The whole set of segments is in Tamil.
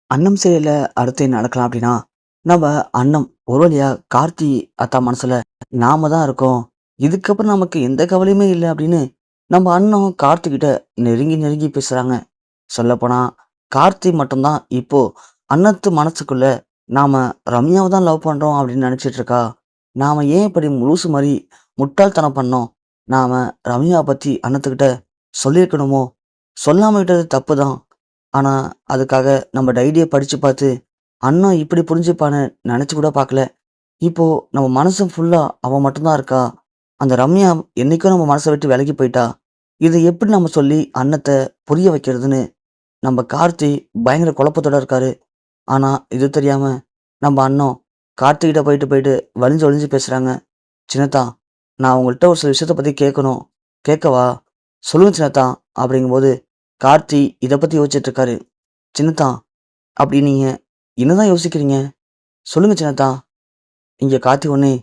அன்னம் சீரியல்ல அடுத்து என்ன நடக்கலாம் அப்படின்னா, நம்ம அன்னம் ஒரு வழியா கார்த்தி அத்தா மனசுல நாம தான் இருக்கோம். இதுக்கப்புறம் நமக்கு எந்த கவலையுமே இல்ல அப்படின்னு நம்ம அண்ணன் கார்த்திகிட்ட நெருங்கி நெருங்கி பேசுறாங்க. சொல்லப்போனா கார்த்தி மட்டும் தான் இப்போ அண்ணத்து மனசுக்குள்ள நாம ரம்யாவ தான் லவ் பண்றோம் அப்படின்னு நினைச்சிட்டு இருக்கா. நாம ஏன் இப்படி முழுசு மாரி முட்டாள்தனம் பண்ணோம்? நாம ரம்யாவ பத்தி அண்ணத்துக்கிட்ட சொல்லியிருக்கணுமோ? சொல்லாம விட்டது தப்பு தான். ஆனா, அதுக்காக நம்ம டைரிய படிச்சு பார்த்து, அண்ணன் இப்படி புரிஞ்சுப்பான்னு நெனச்சு கூட பார்க்கல. இப்போ நம்ம மனசு ஃபுல்லா அவ மட்டும் தான் இருக்கா. அந்த ரம்யா என்னைக்கோ நம்ம மனச விட்டு விலகி போயிட்டா. இத எப்படி நம்ம சொல்லி அண்ணத்த புரிய வைக்கிறதுன்னு நம்ம கார்த்தி பயங்கர குழப்பத்தோட இருக்காரு. ஆனா, இது தெரியாம நம்ம அண்ணன் கார்த்திகிட்ட போயிட்டு போயிட்டு வழிஞ்சு வழிஞ்சு பேசுறாங்க. "சின்னத்தா, நான் உங்கள்ட்ட ஒரு சில விஷயத்த பத்தி கேட்கணும். கேட்கவா?" "சொல்லுங்க சின்னத்தா" அப்படிங்கும்போது, கார்த்தி இத பத்தி யோசிச்சுட்டு இருக்காரு. "சின்னத்தா, அப்படி நீங்க என்னதான் யோசிக்கிறீங்க? சொல்லுங்க சின்னத்தா." இங்க கார்த்தி உடனே,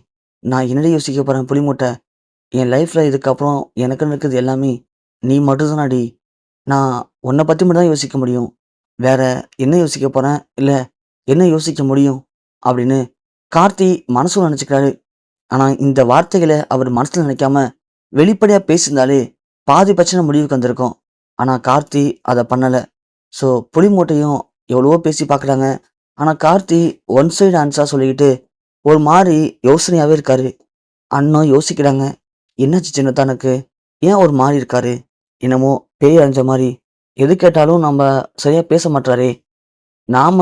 "நான் என்னடி யோசிக்க போறேன் புலிமூட்டை. என் லைஃப்ல இதுக்கப்புறம் எனக்குன்னு இருக்கிறது எல்லாமே நீ மட்டும் தானடி. நான் உன்னை பத்தி மட்டும் தான் யோசிக்க முடியும். வேற என்ன யோசிக்க போறேன்? இல்ல என்ன யோசிக்க முடியும்?" அப்படின்னு கார்த்தி மனசுல நினைச்சுக்கிறாரு. ஆனா இந்த வார்த்தைகள அவர் மனசுல நினைக்காம வெளிப்படையா பேசியிருந்தாலே பாதி பிரச்சனை முடிவுக்கு வந்திருக்கும். ஆனா கார்த்தி அத பண்ணல. ஸோ புலி மூட்டையும் எவ்வளவோ பேசி பார்க்குறாங்க. ஆனா கார்த்தி ஒன் சைடு ஆன்ஸரா சொல்லிக்கிட்டு ஒரு மாரி யோசனையாவே இருக்காரு. அண்ணனும் யோசிக்கிறாங்க. என்னாச்சு சின்னத்தானுக்கு? ஏன் ஒரு மாரி இருக்காரு? என்னமோ பேய் அறைஞ்ச மாரி. எது கேட்டாலும் நம்ம சரியா பேச மாட்றாரே! நாம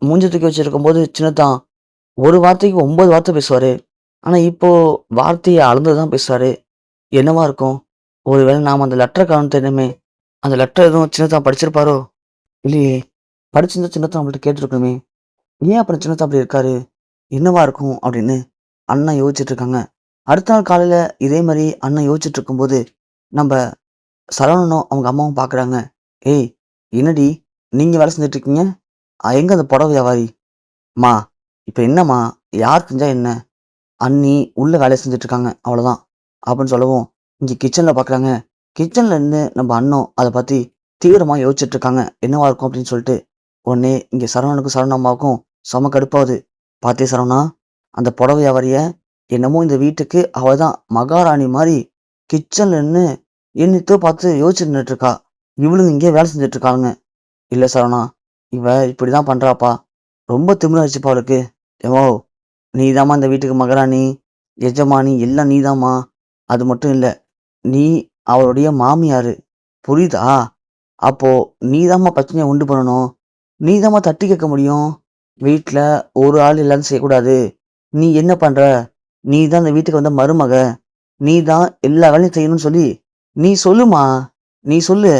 மூஞ்ச தூக்கி வச்சிருக்கும்போது சின்னத்தான் ஒரு வார்த்தைக்கு 9 வார்த்தை பேசுவாரு. ஆனா இப்போ வார்த்தைய அளந்து தான் பேசுறாரு. என்னவா இருக்கும்? ஒருவேளை நாம அந்த லெட்டர காணோம் தேடுனோமே! அந்த லெட்டர் எதுவும் சின்னத்தா படிச்சிருப்பாரோ? இல்லையே! படிச்சிருந்தா சின்னத்தா நம்மள்ட்ட கேட்டுருக்கணுமே! ஏன் அப்புறம் சின்னத்தா அப்படி இருக்காரு? என்னவா இருக்கும்? அப்படின்னு அண்ணன் யோசிச்சுட்டு இருக்காங்க. அடுத்த நாள் காலையில இதே மாரி அண்ணன் யோசிச்சுட்டு இருக்கும்போது, நம்ப சரவணனும் அவங்க அம்மாவும் பார்க்குறாங்க. "ஏய்! என்னடி? நீங்க வேலை செஞ்சுட்டு இருக்கீங்க? எங்க அந்த புடவ வியாபாரி?" "அம்மா! இப்ப என்னம்மா? யார் செஞ்சா என்ன? அண்ணி உள்ள வேலை செஞ்சுட்டு இருக்காங்க. அவ்வளோதான்." அப்படின்னு சொல்லவும், இங்க கிச்சன்ல பார்க்குறாங்க. கிச்சன்ல நின்னு நம்ம அண்ணன் அத பத்தி தீவிரமா யோசிச்சுட்டு இருக்காங்க. என்னவா இருக்கும் அப்படின்னு சொல்லிட்டு. உடனே இங்க சரவணனுக்கும் சரவண அம்மாவுக்கும் செம கடுப்பாவுது. "பாத்தியா சரவணா, அந்த புடவை வியாபாரிய என்னமோ இந்த வீட்டுக்கு அவ தான் மகாராணி மாரி கிச்சன்ல நின்னு என்னத்தையோ பார்த்து யோசிச்சுட்டு நின்னுட்டு இருக்கா. இவளுங்க இங்கேயே வேலை செஞ்சுட்டு இருக்காளுங்க." "இல்ல சரவணா, இவ இப்படிதான் பண்றாப்பா. ரொம்ப திமிராயிருச்சுப்பா அவளுக்கு." "எமோவ்! நீதாம்மா இந்த வீட்டுக்கு மகாராணி, எஜமானி எல்லாம் நீதாம்மா. அது மட்டும் இல்ல. நீ அவளுடைய மாமியாரு. புரியுதா? அப்போ நீதாம்மா பிரச்சனைய உண்டு பண்ணணும். நீதாம்மா தட்டி கேட்க முடியும். வீட்ல ஒரு ஆள் இல்லாம செய்யக்கூடாது. நீ என்ன பண்ற? நீ தான் இந்த வீட்டுக்கு வந்த மருமக. நீ தான் எல்லா வேலையும் செய்யணும்னு சொல்லி, நீ சொல்லும்மா. நீ சொல்லு.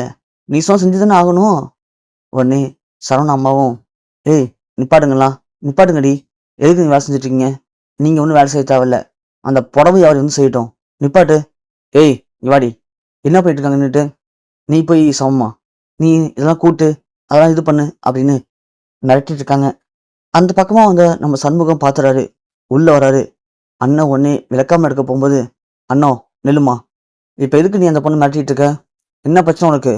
நீ சொன்னா செஞ்சு தானே ஆகணும்." உடனே சரவண அம்மாவும், "ஏய் நிப்பாட்டுங்களா, நிப்பாட்டுங்கடி. எதுக்கு நீங்க வேலை செஞ்சுட்டு இருக்கீங்க? நீங்க ஒண்ணும் வேலை செய்ய தேவையில்ல. அந்த புடவைய அவரு வந்து செய்யட்டும். நிப்பாட்டு. ஏய் இங்க வாடி. என்ன பண்ணிட்டு இருக்காங்க நின்னுட்டு? நீ போய் சமம்மா. நீ இதெல்லாம் கூட்டு, அதெல்லாம் இது பண்ணு." அப்படின்னு மிரட்டிட்டு இருக்காங்க. அந்த பக்கமா வந்த நம்ம சண்முகம் பாத்துறாரு. உள்ள வராரு. அண்ணன் உடனே விளக்காம எடுக்க போகும்போது, "அண்ணா நில்லும்மா. இப்ப எதுக்கு நீ அந்த பொண்ண மிரட்டிட்டு இருக்க? என்ன பிரச்சனை உனக்கு?"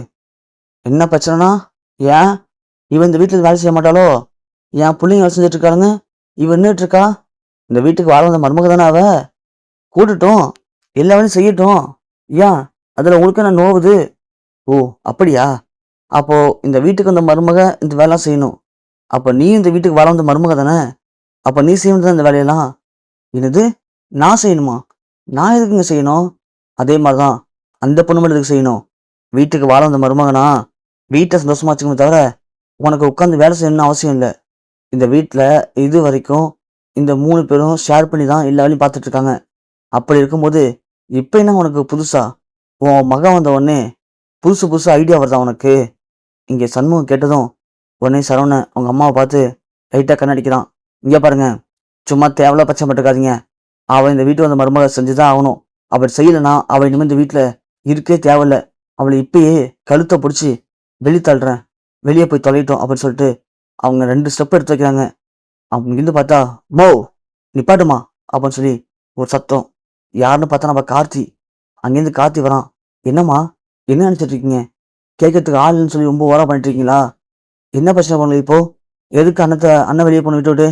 "என்ன பிரச்சனைனா? ஏன்? இவ இந்த வீட்ல வேலை செய்ய மாட்டாளோ? என் புள்ளைங்க வேலை செஞ்சுட்டு இருக்காளுங்க. இவ நின்னுட்டு இருக்கா. இந்த வீட்டுக்கு வாழ வந்த மருமக தானே அவ. கூட்டட்டும். எல்லா வேலையும் செய்யட்டும். ஏன்? அதுல உங்களுக்கு என்ன நோவுது?" "ஓ! அப்படியா? அப்போ இந்த வீட்டுக்கு வந்த மருமக இந்த வேலைலாம் செய்யணும். அப்ப நீயும் இந்த வீட்டுக்கு வாழ வந்த மருமக தானே? அப்ப நீ செய்ய வேண்டியது இந்த வேலையெல்லாம்." "என்னது? நான் செய்யணுமா? நான் எதுக்குங்க செய்யணும்?" "அதே மாரி தான். அந்த பொண்ணு மட்டும் எதுக்கு செய்யணும்? வீட்டுக்கு வாழ வந்த மருமகனா, வீட்ட சந்தோஷமா வச்சுக்கணுமே தவிர, உனக்கு உட்காந்து வேலை செய்யணும்னு அவசியம் இல்ல. இந்த வீட்ல இதுவரைக்கும் இந்த 3 பேரும் ஷேர் பண்ணி தான் எல்லா வேலையும் பார்த்துட்டு இருக்காங்க. அப்படி இருக்கும்போது, இப்ப என்ன உனக்கு புதுசா? உன் மகன் வந்த உடனே புதுசு புதுசா ஐடியா வருதா உனக்கு?" இங்க சண்முகம் கேட்டதும், உடனே சரவணன் அவங்க அம்மாவ பார்த்து லைட்டா கண்ணடிக்கிறான். "இங்க பாருங்க, சும்மா தேவையில்லாம பிரச்சனை பண்ணிட்டுருக்காதீங்க. அவ இந்த வீட்டுக்கு வந்த மருமக செஞ்சு தான் ஆகணும். அப்படி செய்யலன்னா, அவ இனிமே இந்த வீட்ல இருக்கவே தேவையில்ல. அவள இப்பயே கழுத்த புடிச்சு வெளிய தள்ளுறேன். வெளிய போய் தொலையட்டும்." அப்படின்னு சொல்லிட்டு அவங்க 2 ஸ்டெப் எடுத்து வைக்கிறாங்க. அவங்க இங்கிருந்து பார்த்தா, "அம்மோவ்! நிப்பாட்டுமா" அப்படின்னு சொல்லி ஒரு சத்தம். யாருன்னு பார்த்தா நம்ம கார்த்தி. அங்கேருந்து கார்த்தி வரான். "என்னம்மா? என்ன நினைச்சிட்டு இருக்கீங்க? கேட்கறதுக்கு ஆள் இல்லன்னு சொல்லி ரொம்ப ஓவரா பண்ணிட்டு இருக்கீங்களா? என்ன பிரச்சனை உங்களுக்கு இப்போ?" எதுக்கு அண்ணன் வெளியே பொண்ணு விட்டு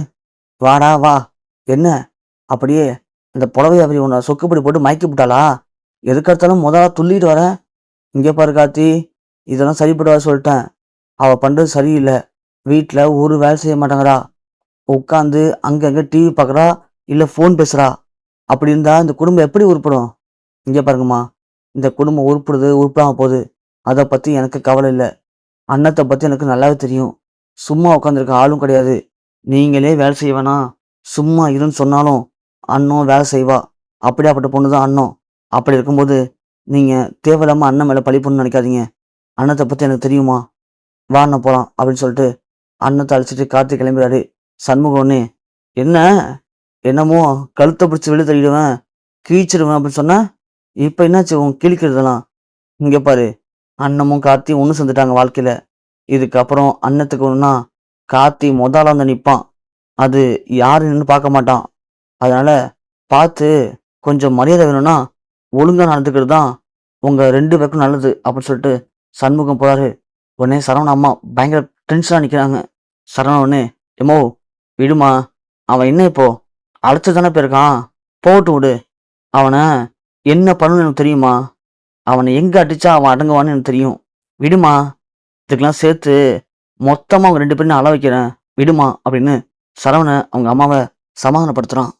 வாடா வா. என்ன அப்படியே அந்த புடவை அப்படி உன்னை சொக்குப்படி போட்டு மயக்கி விட்டாளா? எதுக்கெடுத்தாலும் முதல்ல துள்ளிட்டு வர. இங்கே பாரு கார்த்தி, இதெல்லாம் சரிப்படாது சொல்லிட்டேன். அவ பண்றது சரியில்லை. வீட்டில் ஒரு வேலை செய்ய மாட்டாங்கடா. உட்காந்து அங்கங்கே டிவி பார்க்குறா, இல்லை ஃபோன் பேசுறா. அப்படி இருந்தா இந்த குடும்பம் எப்படி உருப்படும்? இங்கே பாருங்கம்மா, இந்த குடும்பம் உருப்படுது உருப்படாம போகுது, அதை பற்றி எனக்கு கவலை இல்லை. அன்னத்தை பற்றி எனக்கு நல்லாவே தெரியும். சும்மா உட்காந்துருக்க ஆளும் கிடையாது. நீங்களே வேலை செய்ய வேணாம், சும்மா இருன்னு சொன்னாலும் அண்ணன் வேலை செய்வா. அப்படியாப்பட்ட பொண்ணு தான் அண்ணன். அப்படி இருக்கும்போது நீங்கள் தேவையில்லாமல் அண்ணன் மேலே பழி பொண்ணு நினைக்காதீங்க. அன்னத்தை பற்றி எனக்கு தெரியுமா? வா அண்ணன் போகலாம் அப்படின்னு சொல்லிட்டு அண்ணத்தை அழைச்சிட்டு கார்த்திக் கிளம்புறாரு. சண்முகம்னே, என்ன என்னமோ கழுத்தை பிடிச்சி வெளியே தள்ளிடுவேன், கீச்சிடுவேன் அப்படின்னு சொன்னா, இப்போ என்னாச்சு உன் கிழிக்கிறதெல்லாம்? இங்கே பாரு, அண்ணமும் கார்த்தியும் ஒன்று சேர்ந்துட்டாங்க வாழ்க்கையில். இதுக்கப்புறம் அன்னத்துக்கு ஒன்றுனா கார்த்தி முதல்ல வந்து நிற்பான். அது யாருன்னு பார்க்க மாட்டான். அதனால பார்த்து கொஞ்சம் மரியாதை வேணும்னா ஒழுங்காக நடந்துக்கிறது தான் உங்கள் 2 பேருக்கும் நல்லது அப்படின்னு சொல்லிட்டு சண்முகம் போகிறாரு. உடனே சரவண அம்மா பயங்கர டென்ஷனாக நிற்கிறாங்க. சரவண உடனே, எம்மோ விடுமா, அவன் என்ன இப்போ அழைச்சி தானே போயிருக்கான், போகட்டும் விடு. அவனை என்ன பண்ணணும்னு எனக்கு தெரியுமா? அவனை எங்கே அடிச்சா அவன் அடங்குவான்னு எனக்கு தெரியும். விடுமா, இதுக்கெல்லாம் சேர்த்து மொத்தமாக அவங்க 2 பேரும் நான் அள வைக்கிறேன், விடுமா அப்படின்னு சரவண அவங்க அம்மாவை சமாதானப்படுத்துகிறான்.